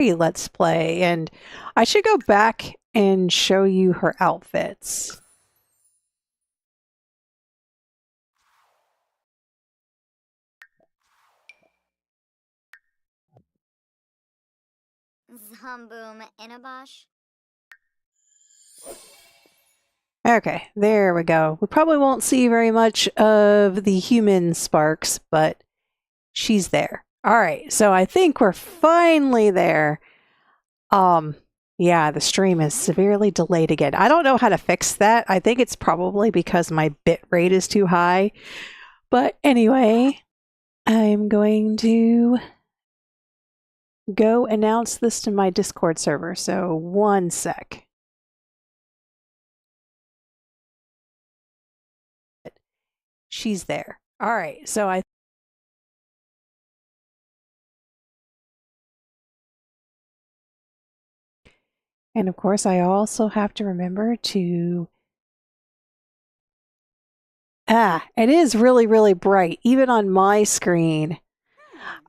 Let's Play, and I should go back and show you her outfits. Zomboom Inabosh. Okay, there we go. We probably won't see very much of the human Sparks, but she's there. All right, so I think we're finally there. Yeah, the stream is severely delayed again. I don't know how to fix that. I think it's probably because my bit rate is too high. But anyway, I'm going to go announce this to my Discord server. So one sec. She's there. All right, so and of course, I also have to remember to... it is really, really bright, even on my screen.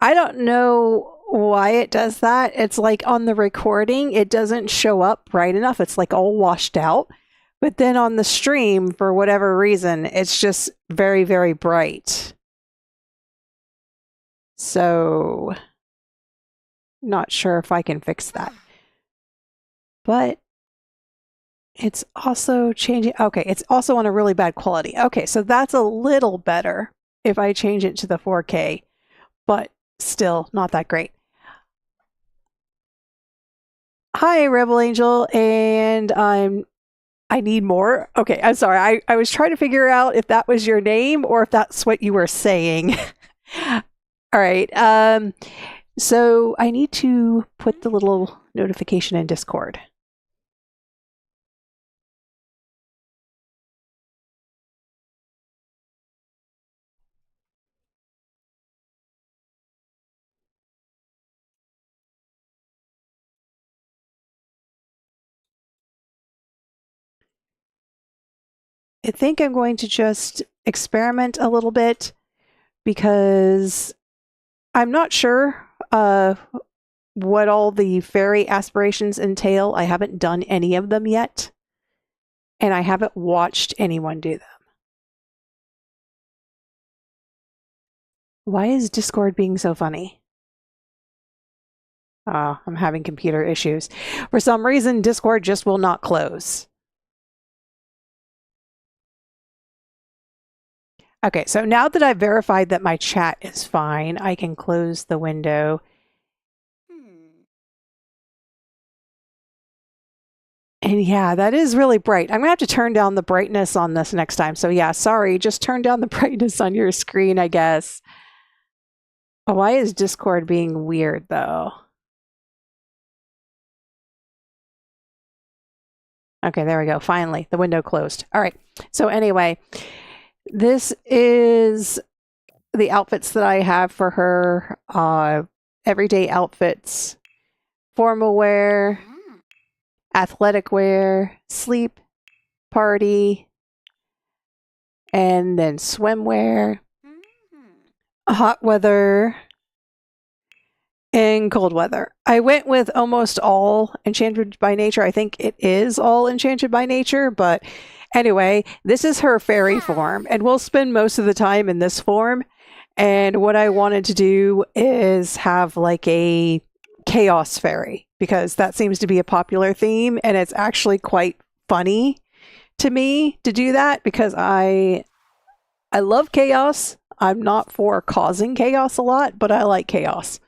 I don't know why it does that. It's like on the recording, it doesn't show up bright enough. It's like all washed out. But then on the stream, for whatever reason, it's just very, very bright. So, not sure if I can fix that. But it's also changing. Okay, it's also on a really bad quality. Okay, so that's a little better if I change it to the 4K, but still not that great. Hi, Rebel Angel, and I need more. Okay, I'm sorry. I was trying to figure out if that was your name or if that's what you were saying. All right. So I need to put the little notification in Discord. I think I'm going to just experiment a little bit because I'm not sure what all the fairy aspirations entail. I haven't done any of them yet, and I haven't watched anyone do them. Why is Discord being so funny? I'm having computer issues. For some reason, Discord just will not close. Okay, so now that I've verified that my chat is fine, I can close the window. And yeah, that is really bright. I'm going to have to turn down the brightness on this next time. So yeah, sorry, just turn down the brightness on your screen, I guess. Oh, why is Discord being weird, though? Okay, there we go. Finally, the window closed. All right. So anyway, this is the outfits that I have for her. Everyday outfits, formal wear, athletic wear, sleep, party, and then swimwear, hot weather, and cold weather. I went with almost all Enchanted by Nature. I think it is all Enchanted by Nature, but anyway, this is her fairy form, and we'll spend most of the time in this form. And what I wanted to do is have like a chaos fairy, because that seems to be a popular theme, and it's actually quite funny to me to do that because I love chaos. I'm not for causing chaos a lot, but I like chaos.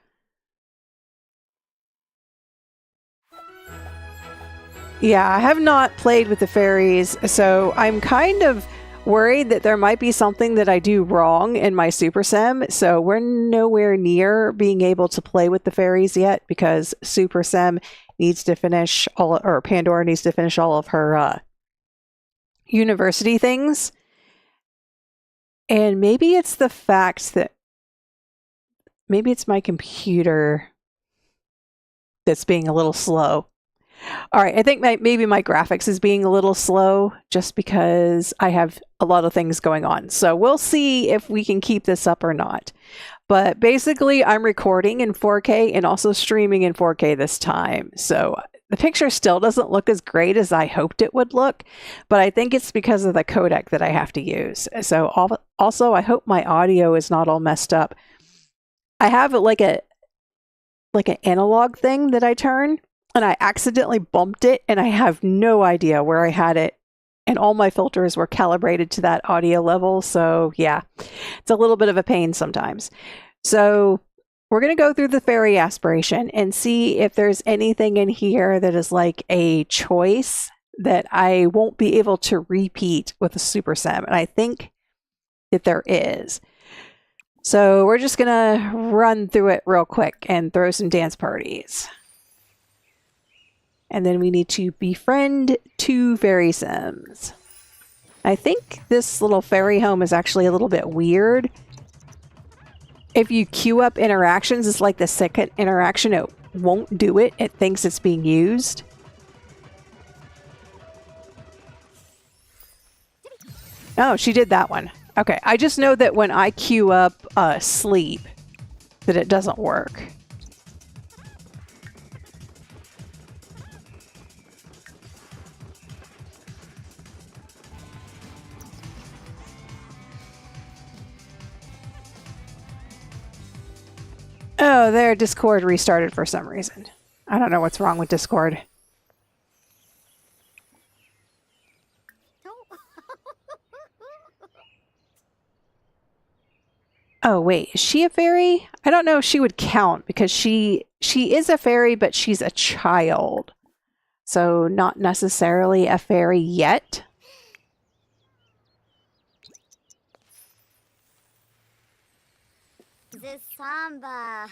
Yeah, I have not played with the fairies, so I'm kind of worried that there might be something that I do wrong in my Super Sim. So we're nowhere near being able to play with the fairies yet because Super Sim needs to finish all, or Pandora needs to finish all of her university things. And maybe it's the fact that maybe it's my computer that's being a little slow. All right, I think maybe my graphics is being a little slow just because I have a lot of things going on. So we'll see if we can keep this up or not. But basically, I'm recording in 4K and also streaming in 4K this time. So the picture still doesn't look as great as I hoped it would look, but I think it's because of the codec that I have to use. So also, I hope my audio is not all messed up. I have like an analog thing that I turn, and I accidentally bumped it, and I have no idea where I had it. And all my filters were calibrated to that audio level. So yeah, it's a little bit of a pain sometimes. So we're going to go through the fairy aspiration and see if there's anything in here that is like a choice that I won't be able to repeat with a Super Sim. And I think that there is. So we're just going to run through it real quick and throw some dance parties. And then we need to befriend 2 fairy sims. I think this little fairy home is actually a little bit weird. If you queue up interactions, it's like the second interaction, it won't do it. It thinks it's being used. Oh, she did that one. Okay, I just know that when I queue up sleep, that it doesn't work. Oh, their Discord restarted for some reason. I don't know what's wrong with Discord. Oh, wait, is she a fairy? I don't know if she would count because she is a fairy, but she's a child. So not necessarily a fairy yet. The samba.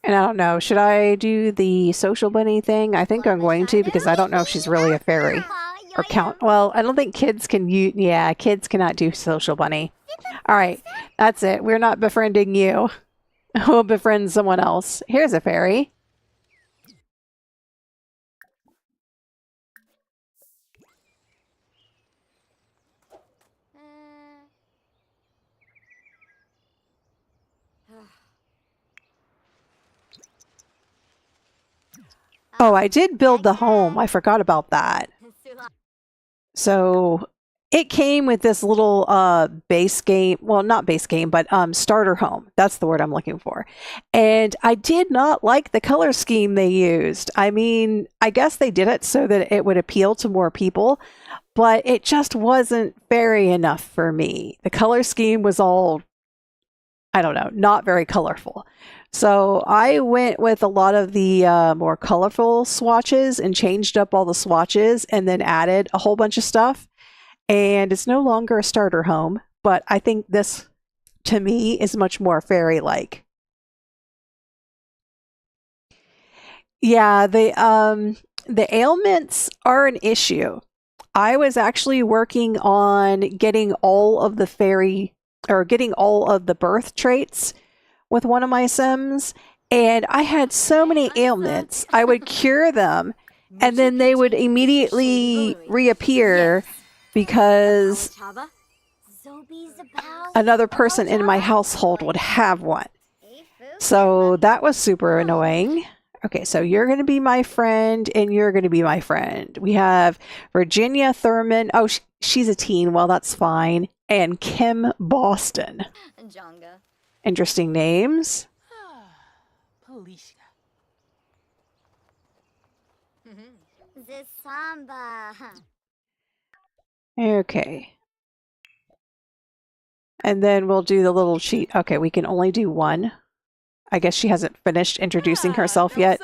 And I don't know, should I do the social bunny thing? I think I'm going to because I don't know if she's really a fairy. Or count. Well, I don't think kids can use. Yeah, kids cannot do social bunny. All right, that's it. We're not befriending you. We'll befriend someone else. Here's a fairy. Oh, I did build the home. I forgot about that. So it came with this little base game. Well, not base game, but starter home. That's the word I'm looking for. And I did not like the color scheme they used. I mean, I guess they did it so that it would appeal to more people, but it just wasn't fairy enough for me. The color scheme was all, I don't know, not very colorful. So I went with a lot of the more colorful swatches and changed up all the swatches and then added a whole bunch of stuff. And it's no longer a starter home, but I think this, to me, is much more fairy-like. Yeah, the ailments are an issue. I was actually working on getting all of the birth traits with one of my sims, and I had so many ailments. I would cure them, and then they would immediately reappear because another person in my household would have one. So that was super annoying. Okay, so you're going to be my friend, and you're going to be my friend. We have Virginia Thurman. Oh, she's a teen. Well, that's fine. And Kim Boston. Jonga. Interesting names. The samba. Okay. And then we'll do the little cheat. Okay, we can only do one. I guess she hasn't finished introducing herself yet.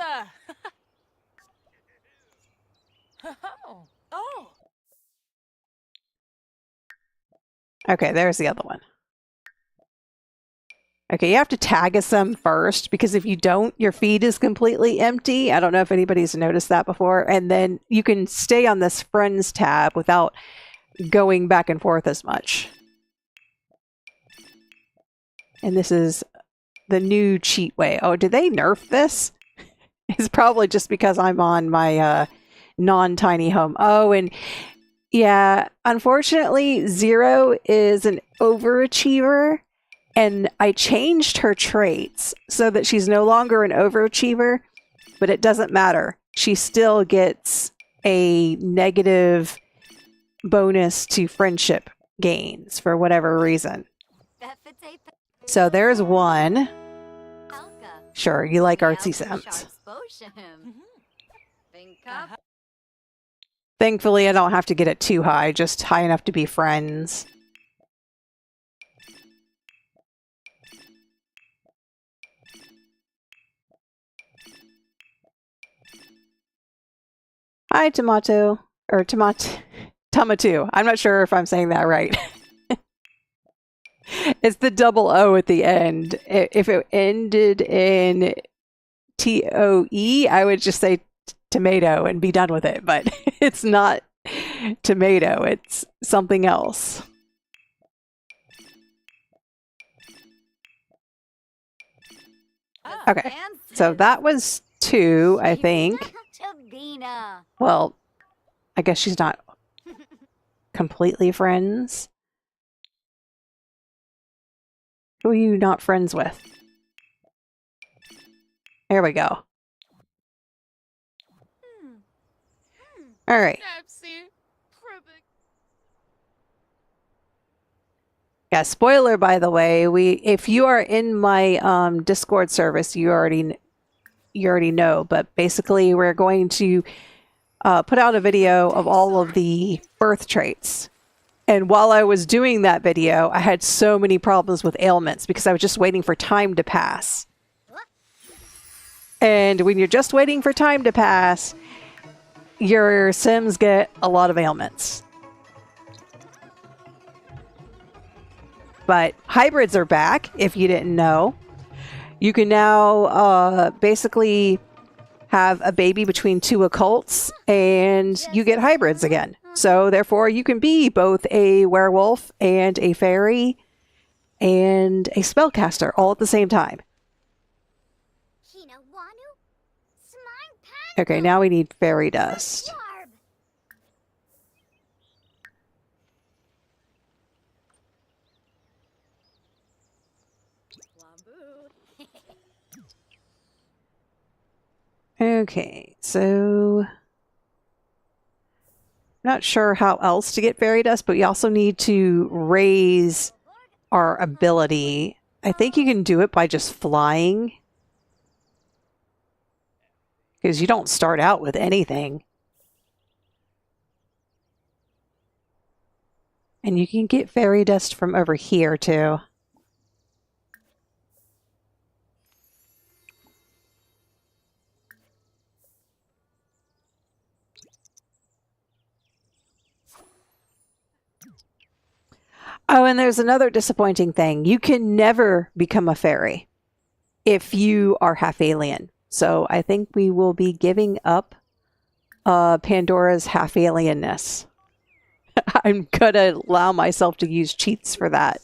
Okay, there's the other one. Okay, you have to tag a sim first, because if you don't, your feed is completely empty. I don't know if anybody's noticed that before. And then you can stay on this Friends tab without going back and forth as much. And this is the new cheat way. Oh, did they nerf this? It's probably just because I'm on my non-tiny home. Oh, and yeah, unfortunately, Zero is an overachiever, and I changed her traits so that she's no longer an overachiever, but it doesn't matter. She still gets a negative bonus to friendship gains for whatever reason. So there's one. Sure, you like artsy Sims. Thankfully, I don't have to get it too high, just high enough to be friends. Hi, Tomato. Or Tamatu. I'm not sure if I'm saying that right. It's the double O at the end. If it ended in TOE, I would just say tomato and be done with it, but it's not tomato, it's something else. Okay, so that was 2, I think. Well, I guess she's not completely friends. Who are you not friends with? There we go. All right. Yeah, spoiler by the way, if you are in my Discord service, you already know, but basically we're going to put out a video of all of the birth traits. And while I was doing that video, I had so many problems with ailments because I was just waiting for time to pass. And when you're just waiting for time to pass, your Sims get a lot of ailments. But hybrids are back, if you didn't know. You can now basically have a baby between 2 occults, and you get hybrids again. So therefore, you can be both a werewolf and a fairy and a spellcaster all at the same time. Okay, now we need fairy dust. Okay, so I'm not sure how else to get fairy dust, but we also need to raise our ability. I think you can do it by just flying, because you don't start out with anything. And you can get fairy dust from over here too. Oh, and there's another disappointing thing. You can never become a fairy if you are half alien. So I think we will be giving up Pandora's half alienness. I'm gonna allow myself to use cheats for that.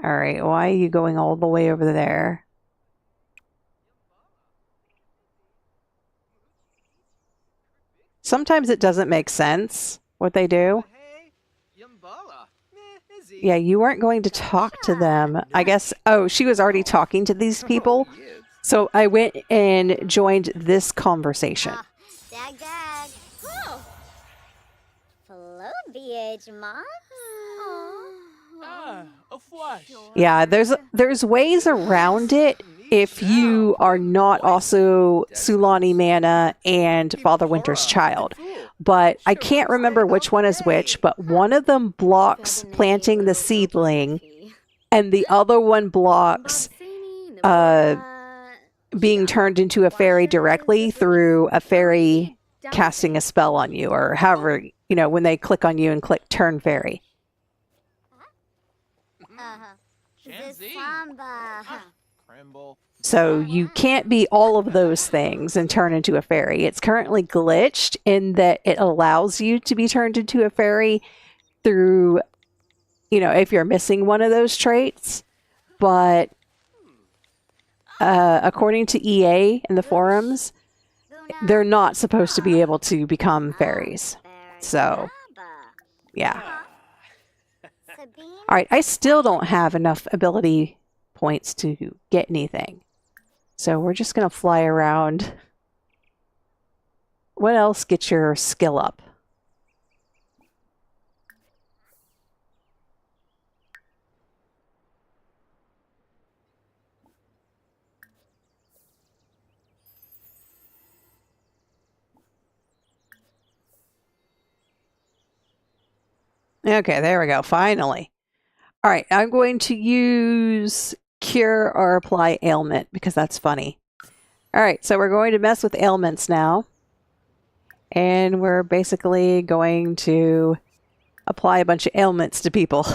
All right, why are you going all the way over there? Sometimes it doesn't make sense what they do. Yeah, you weren't going to talk to them. I guess, oh, she was already talking to these people. So I went and joined this conversation. Yeah, there's ways around it if you are not also Sulani Mana and Father Winter's child. But I can't remember which one is which, but one of them blocks planting the seedling, and the other one blocks being turned into a fairy directly through a fairy casting a spell on you, or however, you know, when they click on you and click turn fairy. So you can't be all of those things and turn into a fairy. It's currently glitched in that it allows you to be turned into a fairy, through, if you're missing one of those traits. But according to EA in the forums, they're not supposed to be able to become fairies. So, yeah. All right, I still don't have enough ability points to get anything. So we're just going to fly around. What else gets your skill up? Okay, there we go. Finally. All right, I'm going to use cure or apply ailment because that's funny. All right, so we're going to mess with ailments now. And we're basically going to apply a bunch of ailments to people.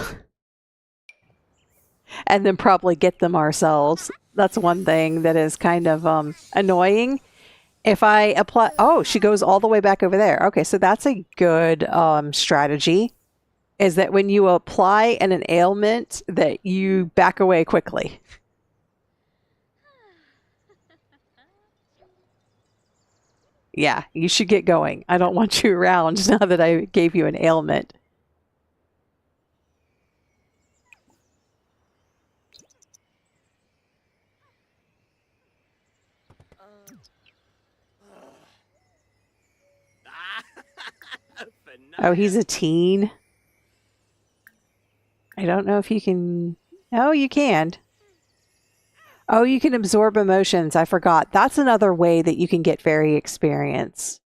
And then probably get them ourselves. That's one thing that is kind of annoying. If I apply... Oh, she goes all the way back over there. Okay, so that's a good strategy. Is that when you apply an ailment, that you back away quickly. Yeah, you should get going. I don't want you around now that I gave you an ailment. Oh, he's a teen. I don't know if you can... Oh, you can. Oh, you can absorb emotions. I forgot. That's another way that you can get fairy experience.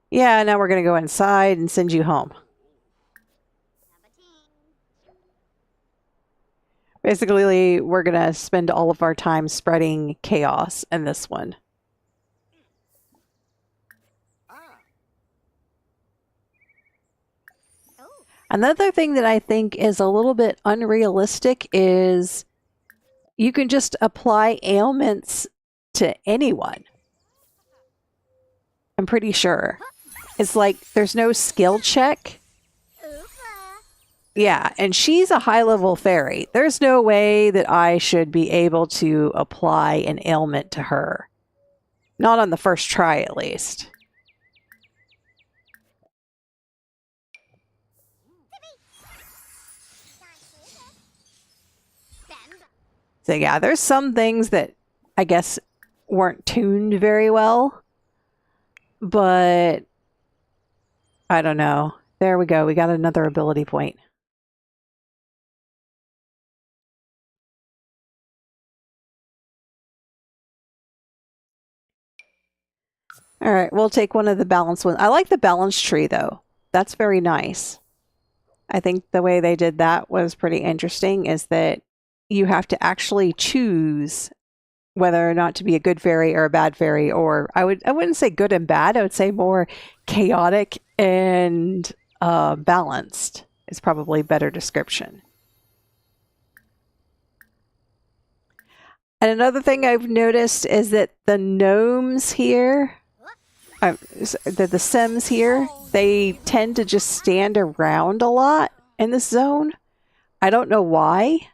Yeah, now we're going to go inside and send you home. Basically, we're going to spend all of our time spreading chaos in this one. Another thing that I think is a little bit unrealistic is you can just apply ailments to anyone. I'm pretty sure. It's like there's no skill check. Yeah, and she's a high-level fairy. There's no way that I should be able to apply an ailment to her. Not on the first try, at least. So yeah, there's some things that I guess weren't tuned very well. But I don't know. There we go. We got another ability point. All right, we'll take one of the balanced ones. I like the balance tree, though. That's very nice. I think the way they did that was pretty interesting, is that you have to actually choose whether or not to be a good fairy or a bad fairy, or I wouldn't say good and bad. I would say more chaotic and balanced is probably a better description. And another thing I've noticed is that the gnomes here, the Sims here, they tend to just stand around a lot in this zone. I don't know why.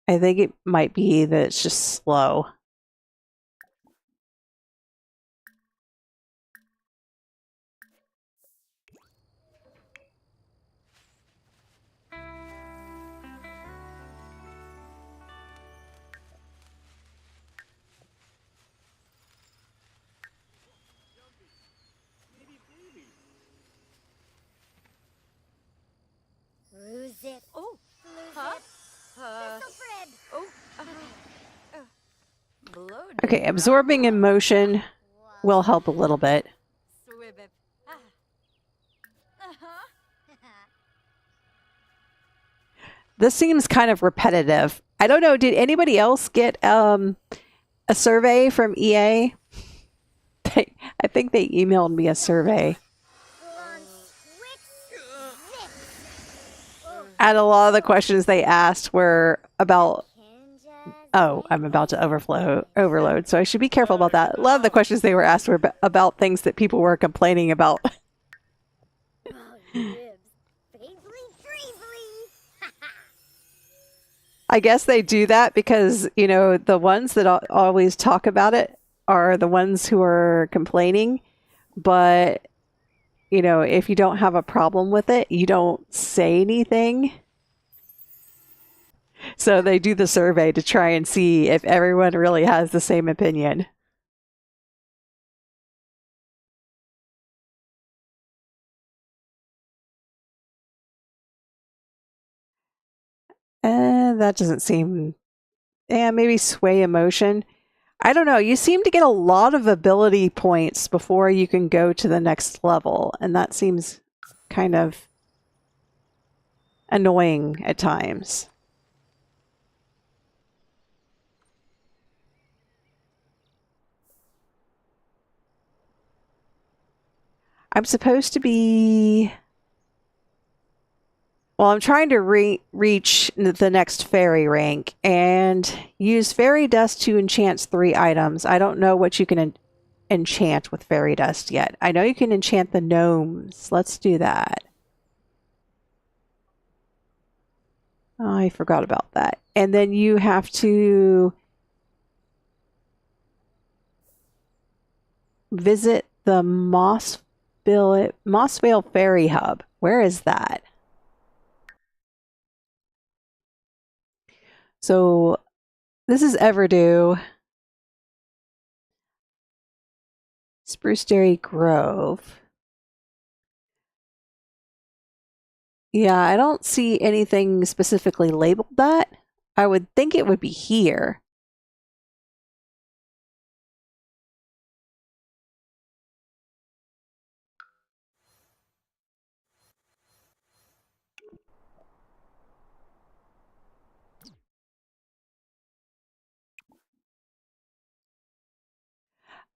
I think it might be that it's just slow. Oh, huh? Okay, absorbing emotion will help a little bit. This seems kind of repetitive. I don't know. Did anybody else get a survey from EA? I think they emailed me a survey. And a lot of the questions they asked were about, oh, I'm about to overload, so I should be careful about that. A lot of the questions they were asked were about things that people were complaining about. I guess they do that because, you know, the ones that always talk about it are the ones who are complaining. But, you know, if you don't have a problem with it, you don't say anything. So they do the survey to try and see if everyone really has the same opinion. That doesn't seem... Yeah, maybe sway emotion. I don't know. You seem to get a lot of ability points before you can go to the next level, and that seems kind of annoying at times. I'm supposed to be... Well, I'm trying to reach the next fairy rank and use fairy dust to enchant 3 items. I don't know what you can enchant with fairy dust yet. I know you can enchant the gnomes. Let's do that. Oh, I forgot about that. And then you have to visit the Mossvale Fairy Hub. Where is that? So this is Everdew. Spruceberry Grove. Yeah, I don't see anything specifically labeled that. I would think it would be here.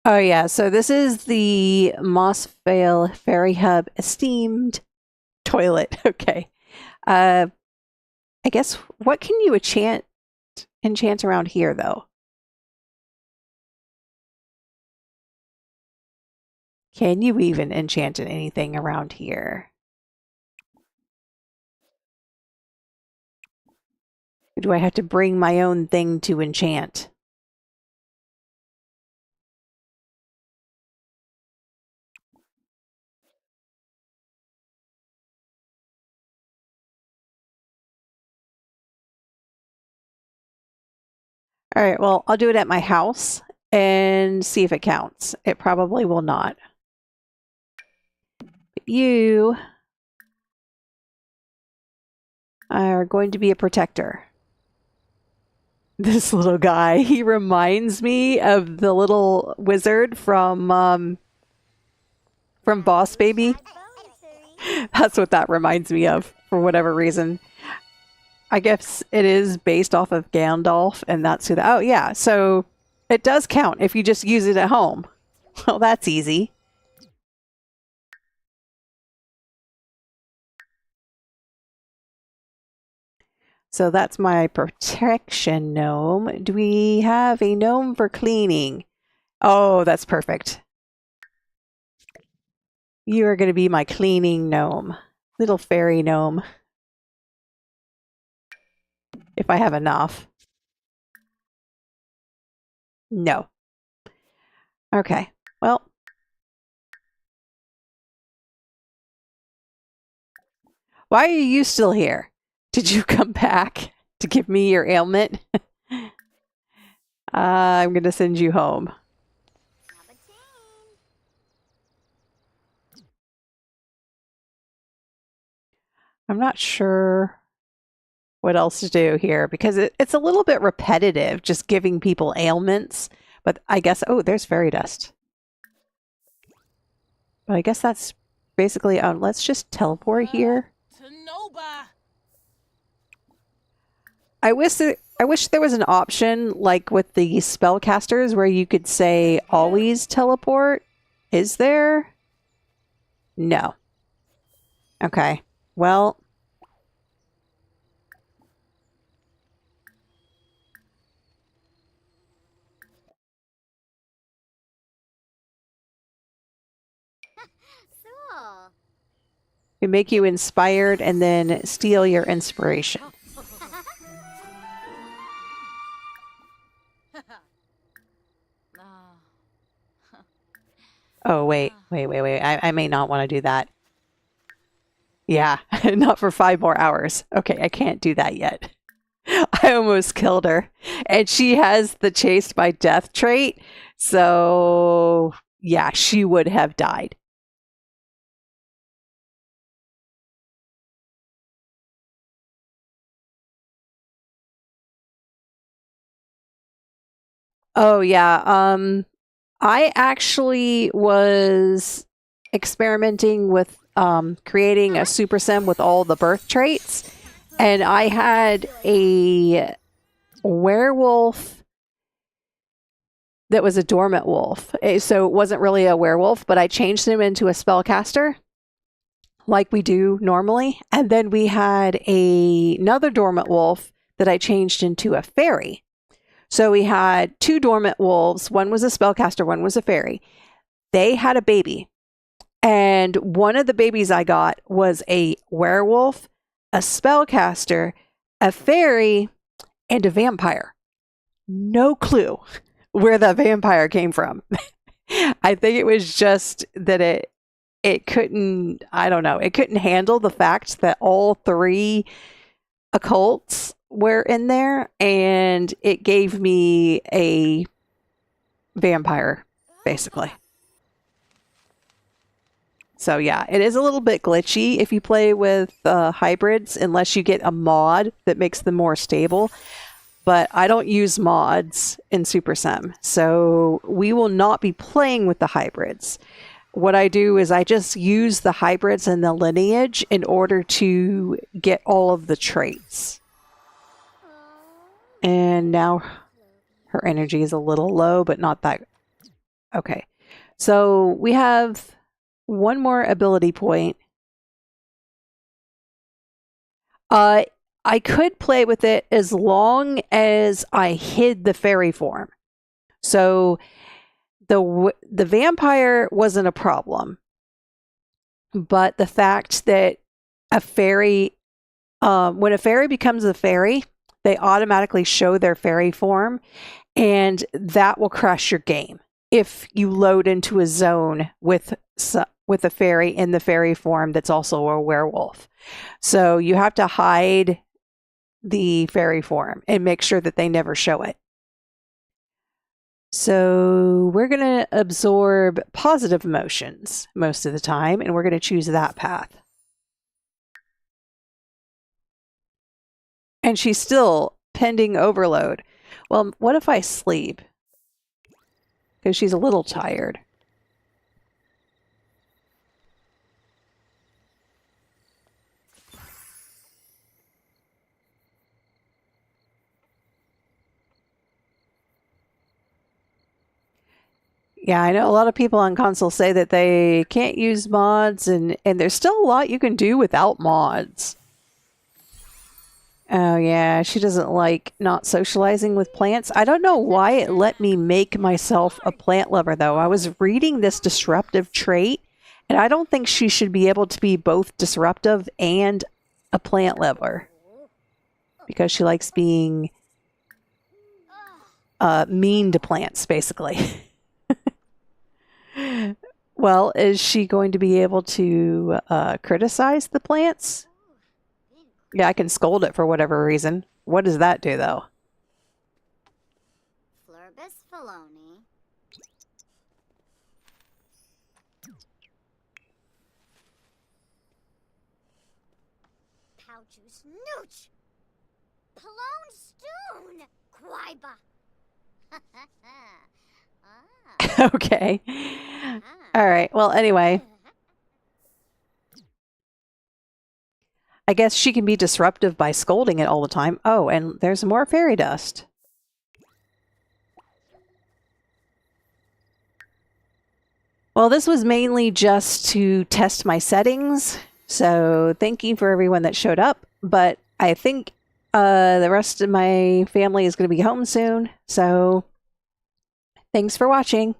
Oh yeah, so this is the Mossvale Fairy Hub Esteemed Toilet. Okay. I guess, what can you enchant around here, though? Can you even enchant anything around here? Or do I have to bring my own thing to enchant? All right, well, I'll do it at my house and see if it counts. It probably will not. But you are going to be a protector. This little guy, he reminds me of the little wizard from Boss Baby. That's what that reminds me of, for whatever reason. I guess it is based off of Gandalf, and that's who oh yeah, so it does count if you just use it at home. Well, that's easy. So that's my protection gnome. Do we have a gnome for cleaning? Oh, that's perfect. You are going to be my cleaning gnome. Little fairy gnome. If I have enough. No. Okay, well. Why are you still here? Did you come back to give me your ailment? I'm going to send you home. I'm not sure what else to do here because it's a little bit repetitive just giving people ailments. But I guess, oh, there's fairy dust. But I guess that's basically, let's just teleport here. I wish there was an option like with the spellcasters where you could say always teleport. Is there? No. Okay. Well, So. we make you inspired and then steal your inspiration. Oh, wait. I may not want to do that. Yeah, not for 5 more hours. Okay, I can't do that yet. I almost killed her. And she has the chased by death trait. So, yeah, she would have died. Oh, yeah. I actually was experimenting with creating a super sim with all the birth traits. And I had a werewolf that was a dormant wolf. So it wasn't really a werewolf, but I changed him into a spellcaster like we do normally. And then we had another dormant wolf that I changed into a fairy. So we had 2 dormant wolves. One was a spellcaster, one was a fairy. They had a baby. And one of the babies I got was a werewolf, a spellcaster, a fairy, and a vampire. No clue where the vampire came from. I think it was just that it couldn't, I don't know, it couldn't handle the fact that all 3 occults were in there, and it gave me a vampire, basically. So yeah, it is a little bit glitchy if you play with hybrids, unless you get a mod that makes them more stable. But I don't use mods in Super Sim, so we will not be playing with the hybrids. What I do is I just use the hybrids and the lineage in order to get all of the traits. And now her energy is a little low, but not that. Okay. So we have 1 more ability point. I could play with it as long as I hid the fairy form. So the vampire wasn't a problem. But the fact that a fairy, when a fairy becomes a fairy, they automatically show their fairy form, and that will crush your game if you load into a zone with a fairy in the fairy form that's also a werewolf. So you have to hide the fairy form and make sure that they never show it. So we're going to absorb positive emotions most of the time, and we're going to choose that path. And she's still pending overload. Well, what if I sleep? Because she's a little tired. Yeah, I know a lot of people on console say that they can't use mods, and there's still a lot you can do without mods. Oh yeah, she doesn't like not socializing with plants. I don't know why it let me make myself a plant lover, though. I was reading this disruptive trait, and I don't think she should be able to be both disruptive and a plant lover. Because she likes being mean to plants, basically. Well, is she going to be able to criticize the plants? Yeah, I can scold it for whatever reason. What does that do, though? Flurbus Feloni. Pouchus Nooch. Palone Stoon. Quaiba. Okay. All right. Well, anyway. I guess she can be disruptive by scolding it all the time. Oh, and there's more fairy dust. Well, this was mainly just to test my settings. So thank you for everyone that showed up. But I think the rest of my family is going to be home soon. So thanks for watching.